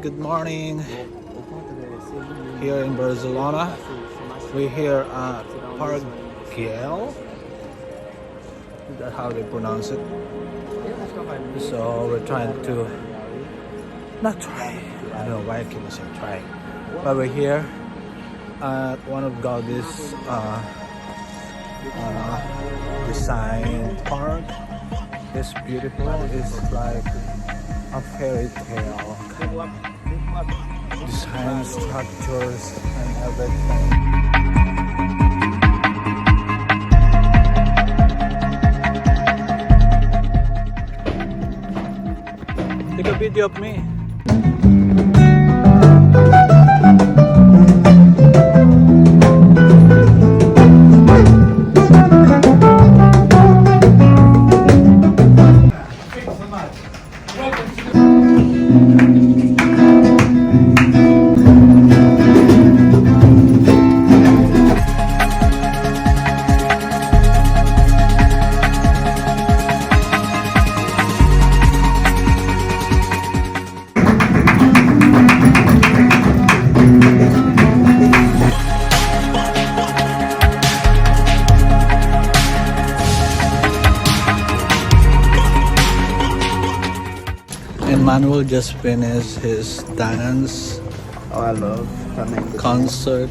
good morning. Here in Barcelona, we're here at Park Guell. Is that how they pronounce it? So we're trying to not try. I don't know why I keep saying try. But we're here at one of Gaudi's design park. It's beautiful. It's like a fairy tale. Design structures and everything. Take a video of me. Manuel just finished his dance concert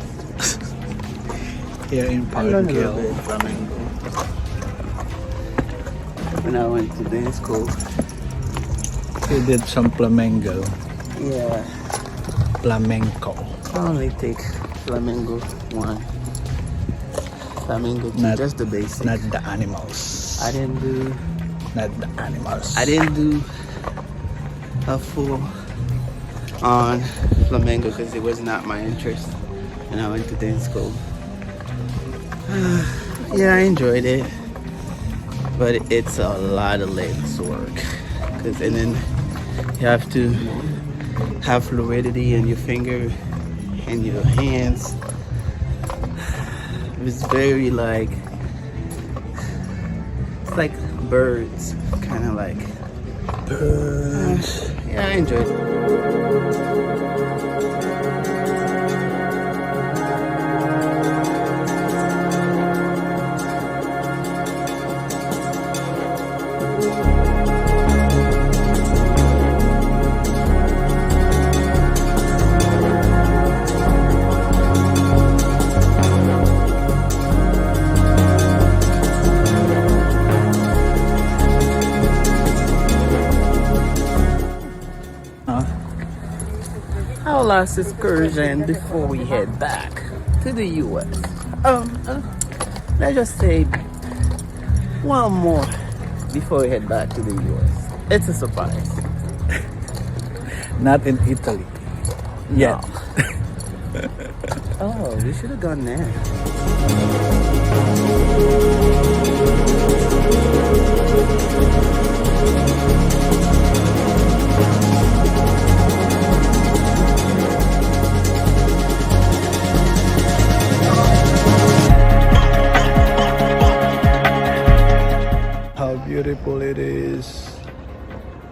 here in Park Guell. When I went to dance school, He did some flamenco. yeah, Flamenco. I only take flamingo one. Flamingo two, Not- just the basic. Not the animals. I didn't do a full on flamenco because it was not my interest when I went to dance school. Yeah, I enjoyed it, but it's a lot of legs work. And then you have to have fluidity in your finger and your hands. It's very like, it's like birds, kind of like birds. Yeah, I enjoyed it. Our last excursion before we head back to the US. Let's just say one more before we head back to the US. It's a surprise. Not in Italy. Yeah. Oh, we should have gone there. How beautiful it is.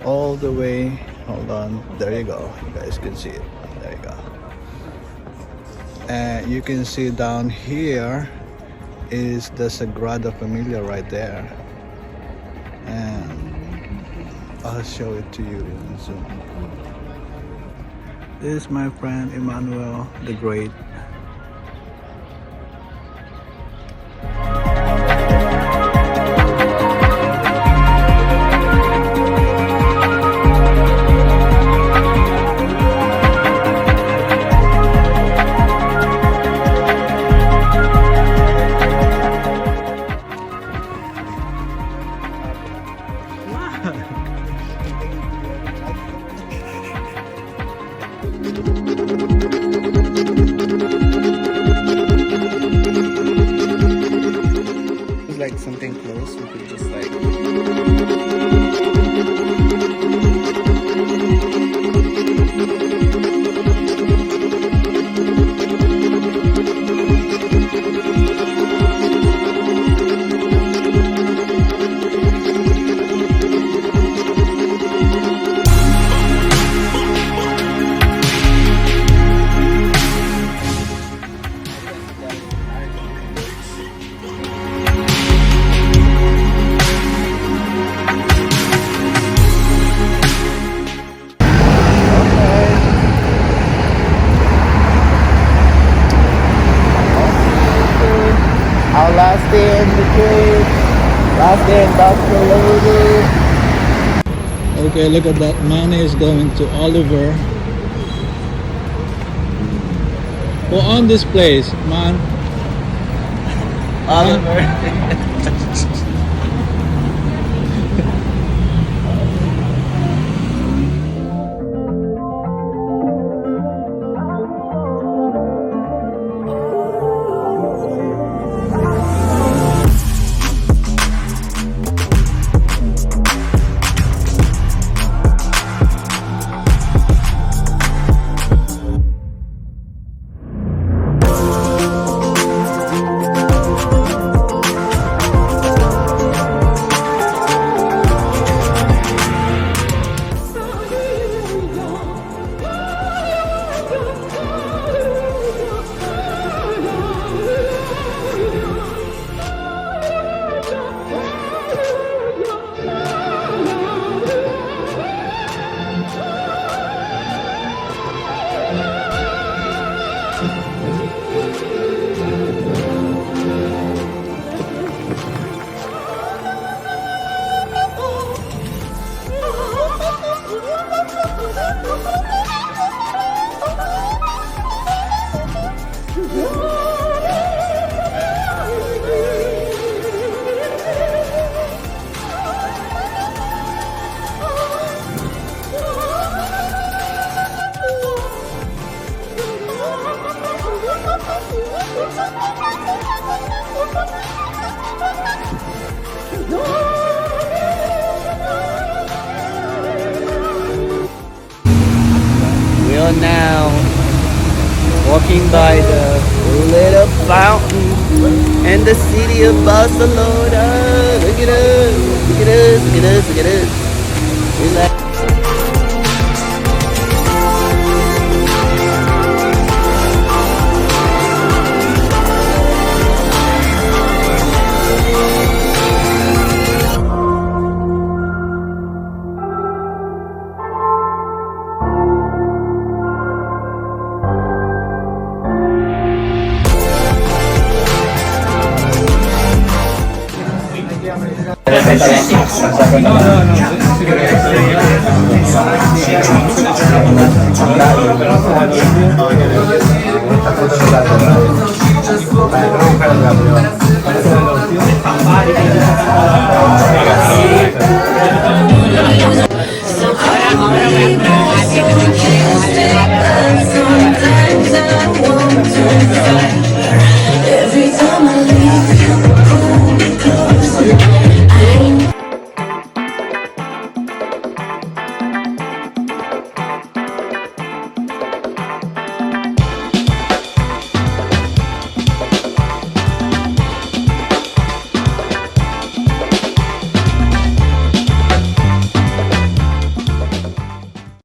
All the way. Hold on. There you go. You guys can see it. There you go. And you can see down here is the Sagrada Familia right there. And I'll show it to you in Zoom. This is my friend Emmanuel the Great. It's like something close. We could just like. After Barcelona. Okay, look at that. Money is going to Oliver. Who own this place, man? Oliver. We are now walking by the lit up fountain in the city of Barcelona. Look at us, look at us, look at us, look at us. Relax. Sometimes I want to